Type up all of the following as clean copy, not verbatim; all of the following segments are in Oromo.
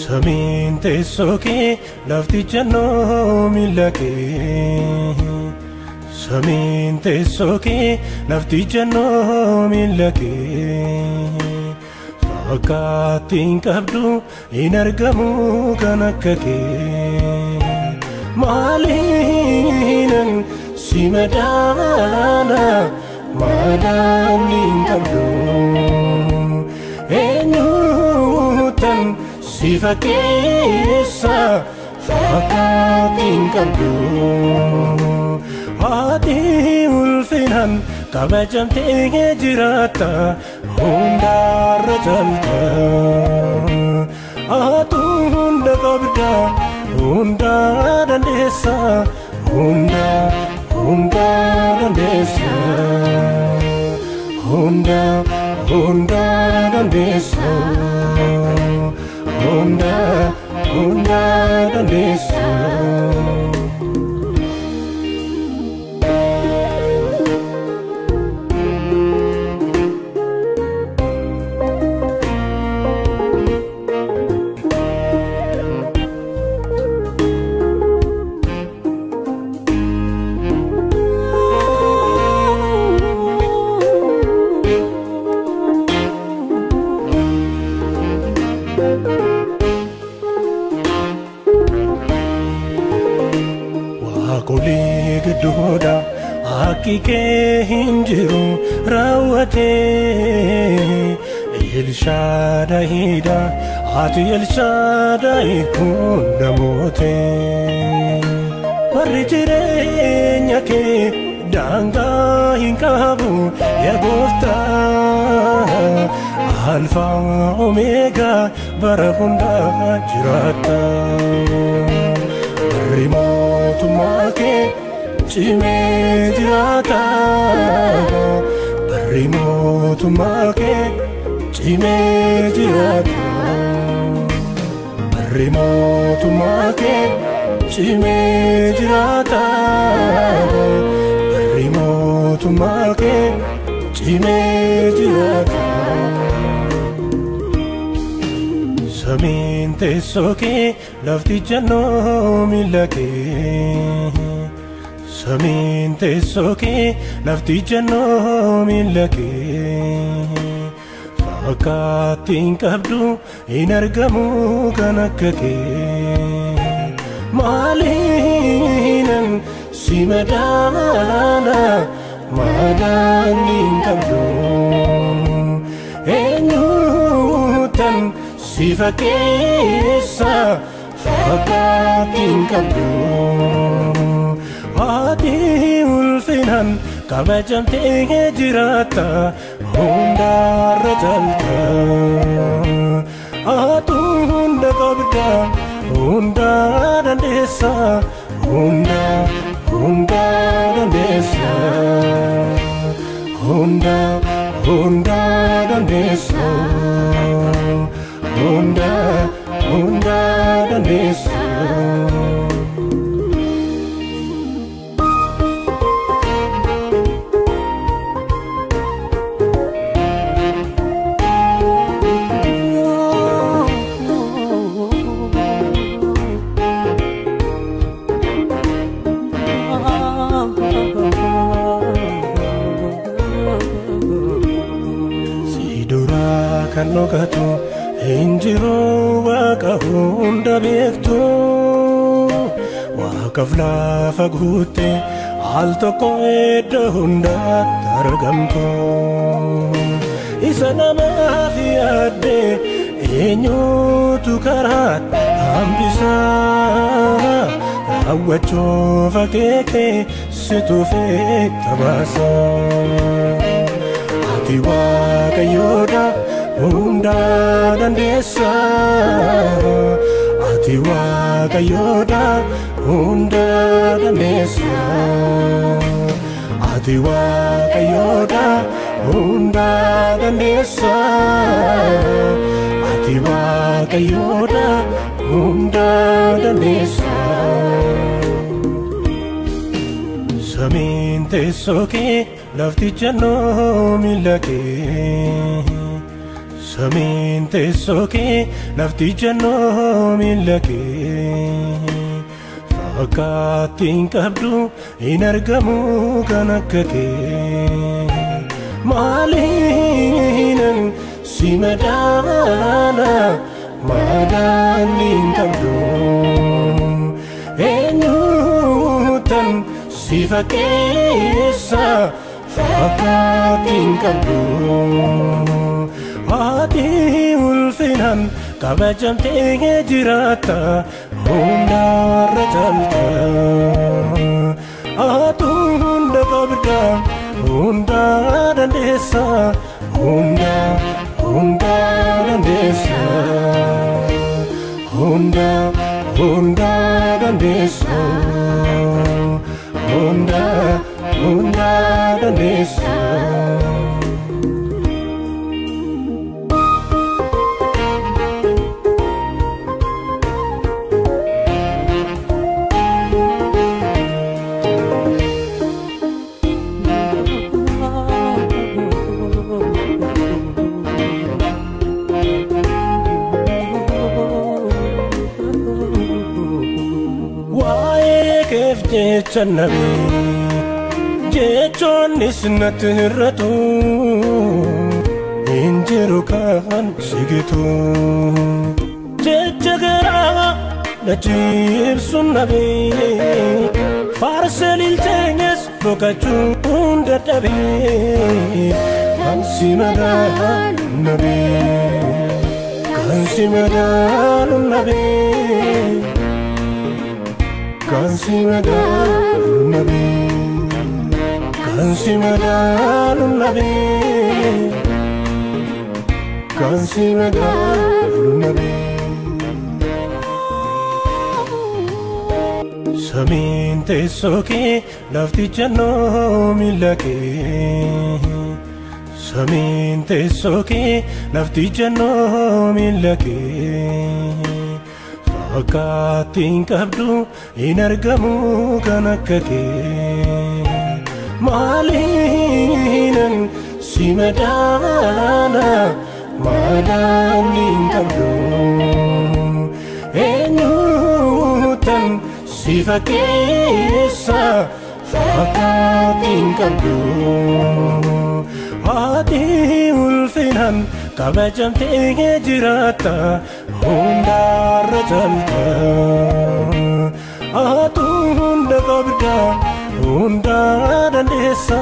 Saminte soke lafti janno milake Saminte soke lafti janno milake Fakatin kabdu inargamu kanakake Malinan simadana madanin kabdu Enyutan Sifa kesa fakatin kabdu Hati ulfinan kabajam tege jirata Hunda rajalta Hunda kabda Hunda dan desa Hunda dan desa Hunda dan desa Hunda dan desa Kuli gedoda akike hinjiru rawate Elshada hida ati Elshada ikunda mote Parjire nyake danga hinkabu ya gosta Alfa Omega barahunda jirata Remote market, Chime Jirata. Remote market, Chime Jirata. Remote market, Chime Jirata. Remote market, Chime Jirata. Saminte soke lafti janno milake Saminte soke lafti janno milake Fakatin kabdu inargamu kanakake Malinan simadana madanin kabdu Enyutan Sifa kesa fakatin kabdu Hati ulfinan kabajam tege jirata Hunda rajalta Hunda kabda Hunda dan desa Hunda dan desa Hunda dan desa Hunda dan desa Sidura kan lokatu Injiru waka hunda beektu Waqaf lafa guutte al tokko edda hunda targamtu Isa namaaf yaadde eenyutu karaat hambisa Raawwachuuf akeeke situfe tabasa ati waaqayyoodha hunda dandeessa ati waaqayyoodha hunda dandeessa ati waaqayyoodha hunda dandeessa ati waaqayyoodha hunda dandeessa Samin teessoo kee lafti jannoo miila kee Samin teessoo kee lafti jannoo miila kee Fakkaattii hin qabdu hin argamu kan akka kee Maaliinan si madaala madaanni hin qabdu Eenyuutan si fakkeessa fakkaattii hin qabdu Ati ulfinaan kabajamtee jiraata hundarra caalta Ati hunda qabda hunda dandeessa hunda dandeessa hunda dandeessa hunda dandeessa Channabi jechoonnis natti hir'atu injiru kan sigitu jecha garaa na jibsun nabi faarsa lilteenyas boqachuun dadhabe kan si madaalu nabi kan si madaalu nabi Kansi madalu nabi Kansi madalu nabi Kansi madalu nabi Samin teessoo kee lafti jannoo miila kee Samin teessoo kee lafti jannoo miila kee Fakkaattii hin qabdu hin argamu kan akka kee Maaliinan si madaala madaanni hin qabdu Eenyuutan si fakkeessa fakkaattii hin qabdu Ati ulfinaan kabajamtee jiraata hundarra caalta Ati hunda qabda hunda dandeessa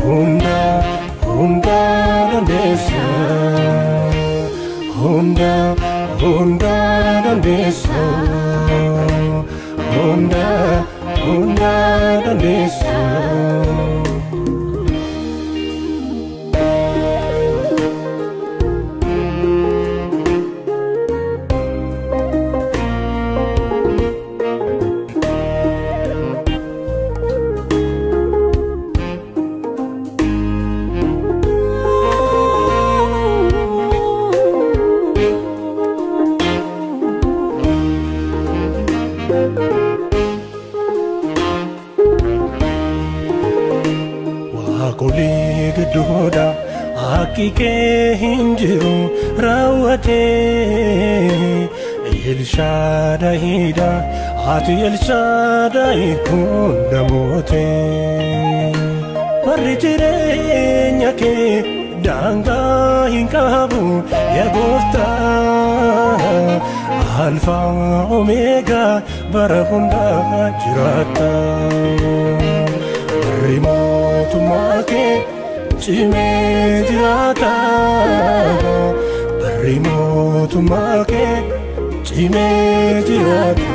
hunda dandeessa hunda dandeessa hunda dandeessa Waaqolii gidduudha akki kee hin jiru raawwatee Elshaadaayidha ati Elshaadaay hunda mootee Warri jireenya kee daangaa hin qabu yaa Gooftaa Alfaa Omeegaa bara hundaa jiraata Warri mootummaa kee cimee jiraata Barri mootummaa kee cimee jiraata